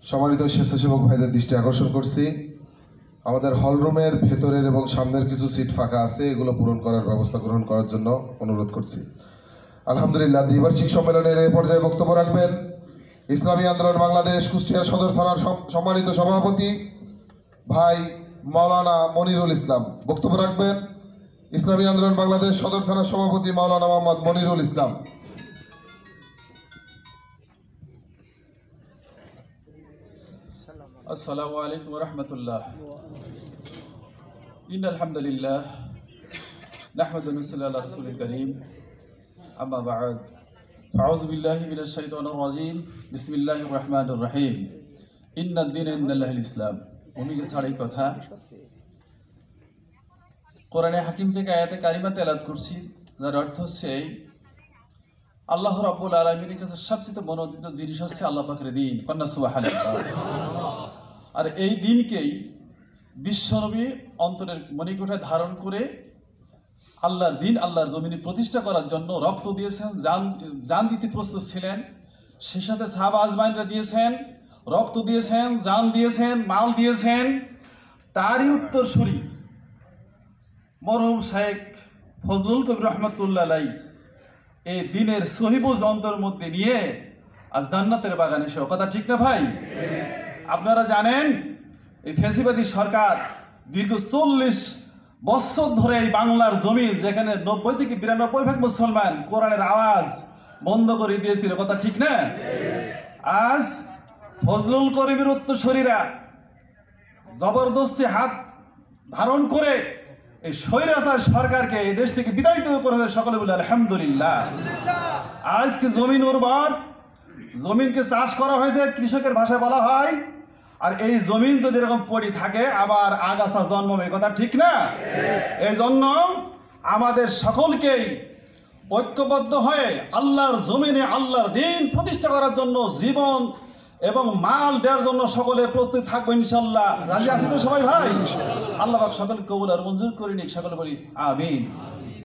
সম্মানিত স্বেচ্ছাসেবক ভাইদের দৃষ্টি আকর্ষণ করছি, আমাদের হলরুমের ভেতরের এবং সামনের কিছু সিট ফাঁকা আছে, এগুলো পূরণ করার ব্যবস্থা গ্রহণ করার জন্য অনুরোধ করছি। আলহামদুলিল্লাহ, দ্বিবার্ষিক সম্মেলনের এই পর্যায়ে বক্তব্য রাখবেন ইসলামী আন্দোলন বাংলাদেশ কুষ্টিয়া সদর থানার সম্মানিত সভাপতি ভাই মাওলানা মনিরুল ইসলাম। বক্তব্য রাখবেন ইসলামী আন্দোলন বাংলাদেশ সদর থানার সভাপতি মাওলানা মোহাম্মদ মনিরুল ইসলাম। আসসালামু আলাইকুম ওয়া রাহমাতুল্লাহ। ইন্নাল হামদুলিল্লাহ নাহমাদুহু ওয়া নুসাল্লি আলা রাসূলিল কারীম। আম্মা বা'দ। আউযু বিল্লাহি মিনাশ শাইতানির রাজীম। বিসমিল্লাহির রহমানির রহিম। ইন্নাদ দীনা ইনদাল্লাহিল ইসলাম। উনিকে ছাড়াই কথা কোরআনে হাকিম থেকে আয়াতে কারিমা তেলাওয়াত করছি, যার অর্থ হচ্ছে আল্লাহ রাব্বুল আলামিনের কাছে সবচেয়ে মনোনীত জিনিস হচ্ছে আল্লাহ পাকের দ্বীন। কন্যা সুবহানাল্লাহ। আর এই দিনকেই বিশ্বনবী অন্তরের মণিকোঠায় ধারণ করে আল্লাহর দিন, আল্লাহর জমিনে প্রতিষ্ঠা করার জন্য রক্ত দিয়েছেন, জান দিতে প্রস্তুত ছিলেন। সেই সাথে সাহাবা আজমাইনরা দিয়েছেন, রক্ত দিয়েছেন, জান দিয়েছেন, মাল দিয়েছেন। তারই উত্তরসূরি মরহুম শেখ ফজলুল কবির রহমতুল্লাহ আলাইহি এই দিনের সহিবুজ অন্তরের মধ্যে নিয়ে আজ জান্নাতের বাগানে এসে, কথা ঠিক না ভাই? আপনারা জানেন এই ফ্যাসিবাদী সরকার দীর্ঘ 40 বছর ধরে এই বাংলার জমি, যেখানে 90 থেকে 92% মুসলমান, কোরআনের আওয়াজ বন্ধ করে দিয়েছিল, কথা ঠিক না? আজ ফজলুল করিমের উত্তরসূরিরা জবরদস্তি হাত ধারণ করে এই স্বৈরাচার সরকারকে এই দেশ থেকে বিতাড়িত করেছে। সকলে বলে আলহামদুলিল্লাহ। আজকে জমিন উর্বর, জমিনকে চাষ করা হয়েছে, কৃষকের ভাষায় বলা হয়। আর এই জমিন যদি এরকম পড়ে থাকে আবার আগাছা জন্মবে, কথা ঠিক না? এই জন্য আমাদের সকলকেই ঐক্যবদ্ধ হয়ে আল্লাহর জমিনে আল্লাহর দ্বীন প্রতিষ্ঠা করার জন্য জীবন এবং মাল দেওয়ার জন্য সকলে প্রস্তুত থাকবো ইনশাল্লাহ। রাজি আছি তো সবাই ভাই? আল্লাহ পাক সকলকে কবুল আর মঞ্জুর করে নিক, সকলে বলি আমিন।